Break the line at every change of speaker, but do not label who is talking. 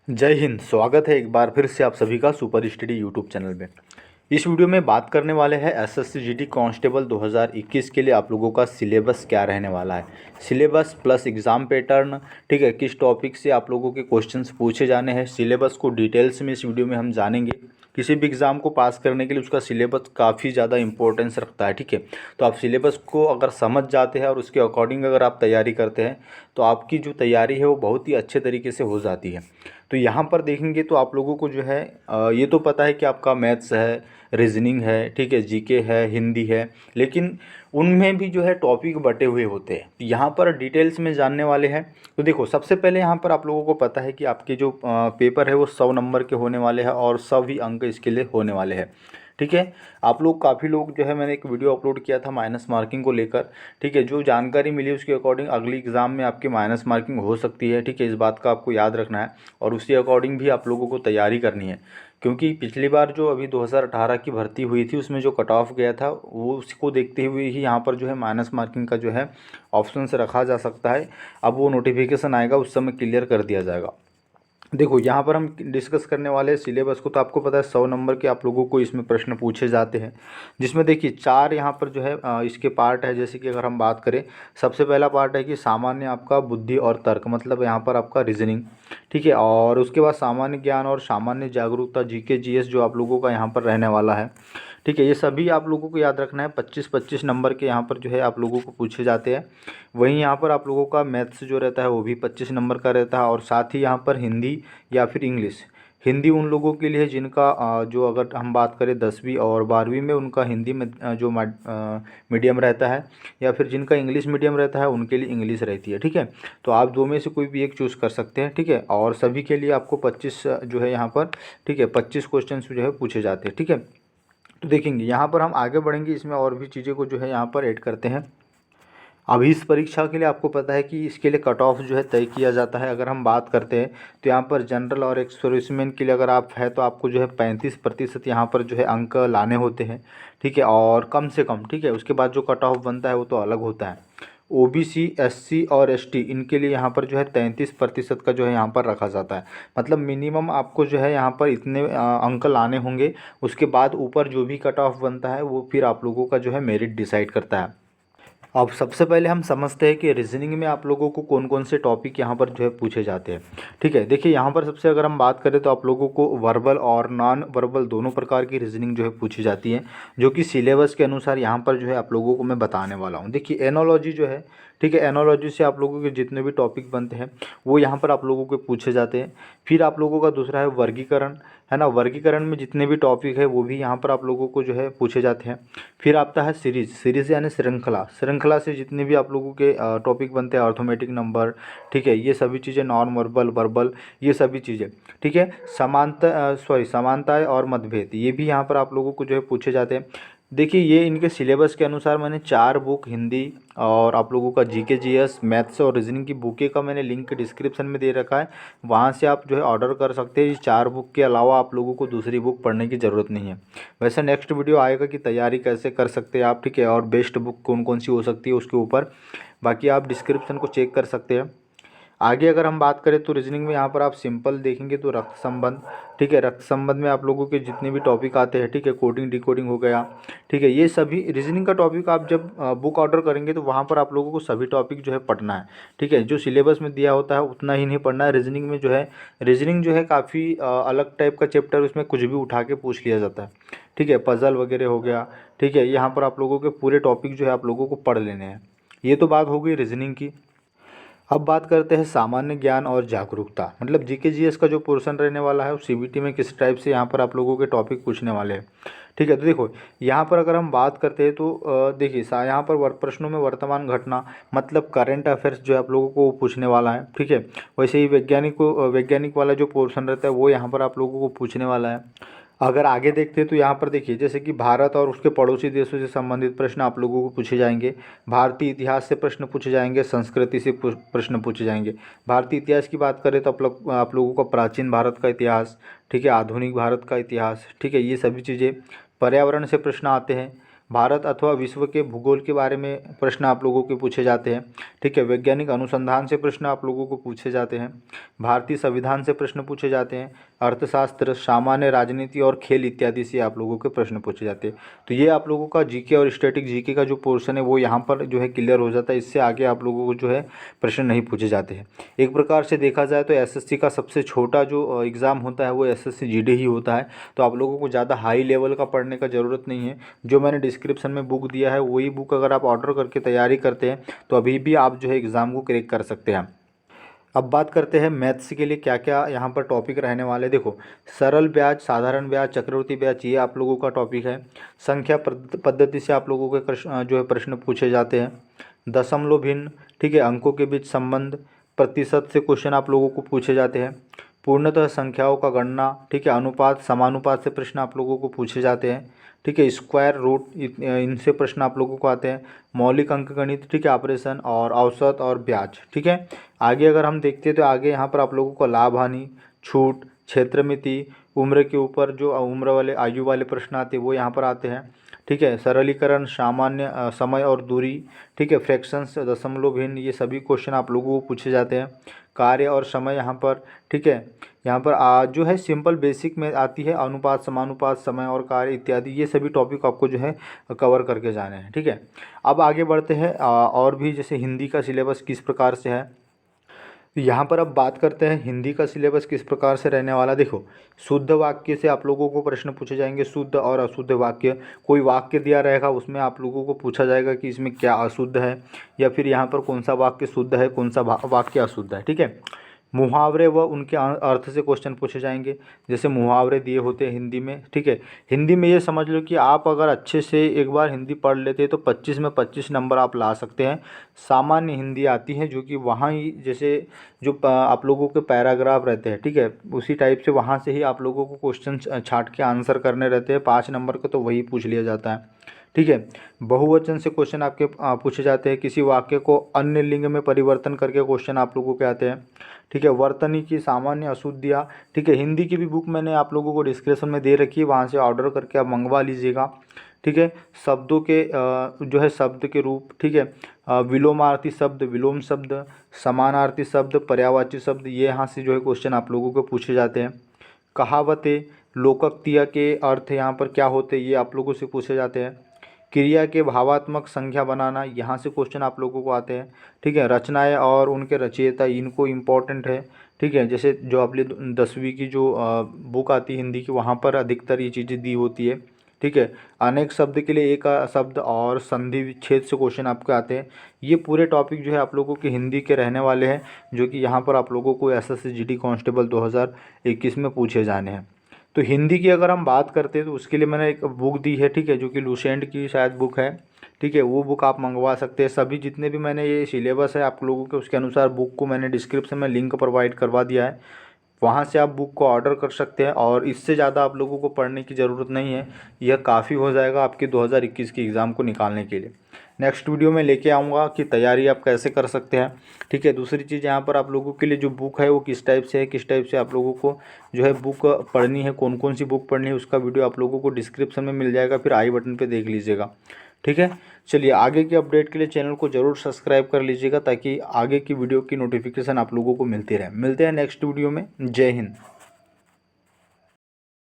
जय हिंद। स्वागत है एक बार फिर से आप सभी का सुपर स्टडी यूट्यूब चैनल में। इस वीडियो में बात करने वाले हैं एसएससी जीडी कांस्टेबल 2021 के लिए आप लोगों का सिलेबस क्या रहने वाला है। सिलेबस प्लस एग्ज़ाम पैटर्न, ठीक है, किस टॉपिक से आप लोगों के क्वेश्चंस पूछे जाने हैं, सिलेबस को डिटेल्स में इस वीडियो में हम जानेंगे। किसी भी एग्ज़ाम को पास करने के लिए उसका सिलेबस काफ़ी ज़्यादा इंपॉर्टेंस रखता है, ठीक है। तो आप सिलेबस को अगर समझ जाते हैं और उसके अकॉर्डिंग अगर आप तैयारी करते हैं तो आपकी जो तैयारी है वो बहुत ही अच्छे तरीके से हो जाती है। तो यहाँ पर देखेंगे तो आप लोगों को जो है ये तो पता है कि आपका मैथ्स है, रीजनिंग है, ठीक है, जीके है, हिंदी है, लेकिन उनमें भी जो है टॉपिक बटे हुए होते हैं। तो यहाँ पर डिटेल्स में जानने वाले हैं। तो देखो, सबसे पहले यहाँ पर आप लोगों को पता है कि आपके जो पेपर है वो 100 नंबर के होने वाले हैं और 100 ही अंक इसके लिए होने वाले हैं, ठीक है। आप लोग काफ़ी लोग जो है, मैंने एक वीडियो अपलोड किया था माइनस मार्किंग को लेकर, ठीक है। जो जानकारी मिली उसके अकॉर्डिंग अगली एग्ज़ाम में आपकी माइनस मार्किंग हो सकती है, ठीक है। इस बात का आपको याद रखना है और उसी अकॉर्डिंग भी आप लोगों को तैयारी करनी है, क्योंकि पिछली बार जो अभी 2018 की भर्ती हुई थी उसमें जो कट ऑफ गया था वो उसको देखते हुए ही यहाँ पर जो है माइनस मार्किंग का जो है ऑप्शन से रखा जा सकता है। अब वो नोटिफिकेशन आएगा उस समय क्लियर कर दिया जाएगा। देखो, यहाँ पर हम डिस्कस करने वाले हैं सिलेबस को। तो आपको पता है 100 नंबर के आप लोगों को इसमें प्रश्न पूछे जाते हैं, जिसमें देखिए 4 यहाँ पर जो है इसके पार्ट है। जैसे कि अगर हम बात करें, सबसे पहला पार्ट है कि सामान्य आपका बुद्धि और तर्क, मतलब यहाँ पर आपका रीजनिंग, ठीक है। और उसके बाद सामान्य ज्ञान और सामान्य जागरूकता, जीके जीएस जो आप लोगों का यहाँ पर रहने वाला है, ठीक है। ये सभी आप लोगों को याद रखना है। 25-25 नंबर के यहाँ पर जो है आप लोगों को पूछे जाते हैं। वहीं यहाँ पर आप लोगों का मैथ्स जो रहता है वो भी 25 नंबर का रहता है। और साथ ही यहाँ पर हिंदी या फिर इंग्लिश, हिंदी उन लोगों के लिए जिनका जो अगर हम बात करें 10वीं और 12वीं में उनका हिंदी में जो मीडियम रहता है, या फिर जिनका इंग्लिश मीडियम रहता है उनके लिए इंग्लिश रहती है, ठीक है। तो आप दो में से कोई भी एक चूज़ कर सकते हैं, ठीक है। और सभी के लिए आपको 25 जो है यहाँ पर, ठीक है, 25 क्वेश्चन जो है पूछे जाते हैं, ठीक है। तो देखेंगे यहाँ पर हम आगे बढ़ेंगे, इसमें और भी चीज़ें को जो है यहाँ पर ऐड करते हैं। अभी इस परीक्षा के लिए आपको पता है कि इसके लिए कट ऑफ जो है तय किया जाता है। अगर हम बात करते हैं तो यहाँ पर जनरल और एक्स सर्विसमैन के लिए अगर आप है तो आपको जो है 35% यहाँ पर जो है अंक लाने होते हैं, ठीक है। और कम से कम, ठीक है, उसके बाद जो कट ऑफ बनता है वो तो अलग होता है। ओबीसी, एससी और एसटी इनके लिए यहाँ पर जो है 33% का जो है यहाँ पर रखा जाता है। मतलब मिनिमम आपको जो है यहाँ पर इतने अंक लाने होंगे। उसके बाद ऊपर जो भी कट ऑफ बनता है वो फिर आप लोगों का जो है मेरिट डिसाइड करता है। अब सबसे पहले हम समझते हैं कि रीजनिंग में आप लोगों को कौन कौन से टॉपिक यहाँ पर जो है पूछे जाते हैं, ठीक है। देखिए, यहाँ पर सबसे अगर हम बात करें तो आप लोगों को वर्बल और नॉन वर्बल दोनों प्रकार की रीजनिंग जो है पूछी जाती है, जो कि सिलेबस के अनुसार यहाँ पर जो है आप लोगों को मैं बताने वाला हूँ। देखिए, एनोलॉजी जो है, ठीक है, एनोलॉजी से आप लोगों के जितने भी टॉपिक बनते हैं वो यहाँ पर आप लोगों के पूछे जाते हैं। फिर आप लोगों का दूसरा है वर्गीकरण, है ना। वर्गीकरण में जितने भी टॉपिक है वो भी यहाँ पर आप लोगों को जो है पूछे जाते हैं। फिर आता है सीरीज, सीरीज यानी श्रृंखला, श्रृंखला से जितने भी आप लोगों के टॉपिक बनते हैं, अर्थमेटिक नंबर, ठीक है, ये सभी चीज़ें, नॉन वर्बल, वर्बल, ये सभी चीज़ें, ठीक है। समानताएं और मतभेद, ये भी यहाँ पर आप लोगों को जो है पूछे जाते हैं। देखिए, ये इनके सिलेबस के अनुसार मैंने 4 बुक हिंदी और आप लोगों का जीके जीएस, मैथ्स और रीजनिंग की बुकें का मैंने लिंक डिस्क्रिप्शन में दे रखा है। वहाँ से आप जो है ऑर्डर कर सकते हैं। ये 4 बुक के अलावा आप लोगों को दूसरी बुक पढ़ने की ज़रूरत नहीं है। वैसे नेक्स्ट वीडियो आएगा कि तैयारी कैसे कर सकते हैं आप, ठीक है, और बेस्ट बुक कौन कौन सी हो सकती है उसके ऊपर। बाकी आप डिस्क्रिप्शन को चेक कर सकते हैं। आगे अगर हम बात करें तो रीजनिंग में यहाँ पर आप सिंपल देखेंगे तो रक्त संबंध, ठीक है, रक्त संबंध में आप लोगों के जितने भी टॉपिक आते हैं, ठीक है, कोडिंग डिकोडिंग हो गया, ठीक है, ये सभी रीजनिंग का टॉपिक आप जब बुक ऑर्डर करेंगे तो वहाँ पर आप लोगों को सभी टॉपिक जो है पढ़ना है, ठीक है। जो सिलेबस में दिया होता है उतना ही नहीं पढ़ना है। रीजनिंग में जो है, रीजनिंग जो है काफ़ी अलग टाइप का चैप्टर, उसमें कुछ भी उठा के पूछ लिया जाता है, ठीक है, पजल वगैरह हो गया, ठीक है। यहाँ पर आप लोगों के पूरे टॉपिक जो है आप लोगों को पढ़ लेने हैं। ये तो बात हो गई रीजनिंग की। अब बात करते हैं सामान्य ज्ञान और जागरूकता, मतलब जीके जीएस का जो पोर्शन रहने वाला है वो सीबीटी में किस टाइप से यहाँ पर आप लोगों के टॉपिक पूछने वाले हैं, ठीक है। तो देखो, यहाँ पर अगर हम बात करते हैं तो देखिए यहाँ पर प्रश्नों में वर्तमान घटना, मतलब करंट अफेयर्स जो है आप लोगों को पूछने वाला है, ठीक है। वैसे ही वैज्ञानिक वाला जो पोर्शन रहता है वो यहाँ पर आप लोगों को पूछने वाला है। अगर आगे देखते हैं तो यहाँ पर देखिए, जैसे कि भारत और उसके पड़ोसी देशों से संबंधित प्रश्न आप लोगों को पूछे जाएंगे। भारतीय इतिहास से प्रश्न पूछे जाएंगे, संस्कृति से प्रश्न पूछे जाएंगे। भारतीय इतिहास की बात करें तो आप लोगों का प्राचीन भारत का इतिहास, ठीक है, आधुनिक भारत का इतिहास, ठीक है, ये सभी चीज़ें। पर्यावरण से प्रश्न आते हैं, भारत अथवा विश्व के भूगोल के बारे में प्रश्न आप लोगों के पूछे जाते हैं। ठीक है, वैज्ञानिक अनुसंधान से प्रश्न आप लोगों को पूछे जाते हैं, भारतीय संविधान से प्रश्न पूछे जाते हैं, अर्थशास्त्र, सामान्य राजनीति और खेल इत्यादि से आप लोगों के प्रश्न पूछे जाते हैं। तो ये आप लोगों का जीके और स्टैटिक जीके का जो पोर्शन है वो यहाँ पर जो है क्लियर हो जाता है। इससे आगे आप लोगों को जो है प्रश्न नहीं पूछे जाते हैं। एक प्रकार से देखा जाए तो एसएससी का सबसे छोटा जो एग्ज़ाम होता है वो एसएससी जीडी ही होता है। तो आप लोगों को ज़्यादा हाई लेवल का पढ़ने का ज़रूरत नहीं है। जो मैंने डिस्क्रिप्शन में बुक दिया है वही बुक अगर आप ऑर्डर करके तैयारी करते हैं तो अभी भी आप जो है एग्ज़ाम को क्रैक कर सकते हैं। अब बात करते हैं मैथ्स के लिए क्या क्या यहाँ पर टॉपिक रहने वाले। देखो, सरल ब्याज, साधारण ब्याज, चक्रवृद्धि ब्याज, ये आप लोगों का टॉपिक है। संख्या पद्धति से आप लोगों के जो है प्रश्न पूछे जाते हैं। दशमलव भिन्न, ठीक है, अंकों के बीच संबंध, प्रतिशत से क्वेश्चन आप लोगों को पूछे जाते हैं। पूर्णतः संख्याओं का गणना, ठीक है, अनुपात, समानुपात से प्रश्न आप लोगों को पूछे जाते हैं। ठीक है, स्क्वायर रूट, इनसे प्रश्न आप लोगों को आते हैं। मौलिक अंकगणित, ठीक है, ऑपरेशन और औसत और ब्याज। ठीक है, आगे अगर हम देखते हैं तो आगे यहाँ पर आप लोगों को लाभ हानि, छूट, क्षेत्र मिति, उम्र के ऊपर जो उम्र वाले आयु वाले प्रश्न आते हैं वो यहाँ पर आते हैं। ठीक है, सरलीकरण, सामान्य, समय और दूरी, ठीक है, फ्रैक्शंस, दशमलव भिन्न, ये सभी क्वेश्चन आप लोगों को पूछे जाते हैं। कार्य और समय यहाँ पर, ठीक है, यहाँ पर जो है सिंपल बेसिक में आती है अनुपात, समानुपात, समय और कार्य इत्यादि, ये सभी टॉपिक आपको जो है कवर करके जाने हैं। ठीक है, अब आगे बढ़ते हैं और भी, जैसे हिंदी का सिलेबस किस प्रकार से है। यहाँ पर अब बात करते हैं हिंदी का सिलेबस किस प्रकार से रहने वाला। देखो, शुद्ध वाक्य से आप लोगों को प्रश्न पूछे जाएंगे, शुद्ध और अशुद्ध वाक्य। कोई वाक्य दिया रहेगा उसमें आप लोगों को पूछा जाएगा कि इसमें क्या अशुद्ध है, या फिर यहाँ पर कौन सा वाक्य शुद्ध है, कौन सा वाक्य अशुद्ध है। ठीक है, मुहावरे व उनके अर्थ से क्वेश्चन पूछे जाएंगे, जैसे मुहावरे दिए होते हैं हिंदी में। ठीक है, हिंदी में ये समझ लो कि आप अगर अच्छे से एक बार हिंदी पढ़ लेते हैं तो 25 में 25 नंबर आप ला सकते हैं। सामान्य हिंदी आती है जो कि वहाँ ही जैसे जो आप लोगों के पैराग्राफ रहते हैं, ठीक है, उसी टाइप से वहाँ से ही आप लोगों को क्वेश्चन छांट के आंसर करने रहते हैं। 5 नंबर का तो वही पूछ लिया जाता है। ठीक है, बहुवचन से क्वेश्चन आपके पूछे जाते हैं। किसी वाक्य को अन्य लिंग में परिवर्तन करके क्वेश्चन आप लोगों के आते हैं। ठीक है, वर्तनी की सामान्य अशुद्धियाँ, ठीक है, हिंदी की भी बुक मैंने आप लोगों को डिस्क्रिप्शन में दे रखी है, वहाँ से ऑर्डर करके आप मंगवा लीजिएगा। ठीक है, शब्दों के जो है शब्द के रूप, ठीक है, विलोमार्थी शब्द, विलोम शब्द, समानार्थी शब्द, पर्यायवाची शब्द, ये यहाँ से जो है क्वेश्चन आप लोगों को पूछे जाते हैं। कहावतें, लोकोक्तियाँ के अर्थ यहाँ पर क्या होते हैं ये आप लोगों से पूछे जाते हैं। क्रिया के भावात्मक संख्या बनाना, यहाँ से क्वेश्चन आप लोगों को आते हैं। ठीक है, रचनाएं और उनके रचयिता, इनको इम्पोर्टेंट है। ठीक है, जैसे जो अपनी 10वीं की जो बुक आती है हिंदी की, वहाँ पर अधिकतर ये चीज़ें दी होती है। ठीक है, अनेक शब्द के लिए एक शब्द और संधि विच्छेद से क्वेश्चन आपके आते हैं। ये पूरे टॉपिक जो है आप लोगों के हिंदी के रहने वाले हैं, जो कि यहाँ पर आप लोगों को एसएससी जीडी कांस्टेबल 2021 में पूछे जाने हैं। तो हिंदी की अगर हम बात करते हैं तो उसके लिए मैंने एक बुक दी है, ठीक है, जो कि लुसेंट की शायद बुक है। ठीक है, वो बुक आप मंगवा सकते हैं। सभी जितने भी मैंने ये सिलेबस है आप लोगों के, उसके अनुसार बुक को मैंने डिस्क्रिप्शन में लिंक प्रोवाइड करवा दिया है, वहाँ से आप बुक को ऑर्डर कर सकते हैं। और इससे ज़्यादा आप लोगों को पढ़ने की ज़रूरत नहीं है, यह काफ़ी हो जाएगा आपके 2021 की एग्ज़ाम को निकालने के लिए। नेक्स्ट वीडियो में लेके आऊँगा कि तैयारी आप कैसे कर सकते हैं। ठीक है, दूसरी चीज़ यहाँ पर आप लोगों के लिए जो बुक है वो किस टाइप से है, किस टाइप से आप लोगों को जो है बुक पढ़नी है, कौन कौन सी बुक पढ़नी है, उसका वीडियो आप लोगों को डिस्क्रिप्शन में मिल जाएगा, फिर आई बटन पर देख लीजिएगा। ठीक है, चलिए आगे की अपडेट के लिए चैनल को ज़रूर सब्सक्राइब कर लीजिएगा, ताकि आगे की वीडियो की नोटिफिकेशन आप लोगों को मिलती रहे। मिलते हैं नेक्स्ट वीडियो में। जय हिंद।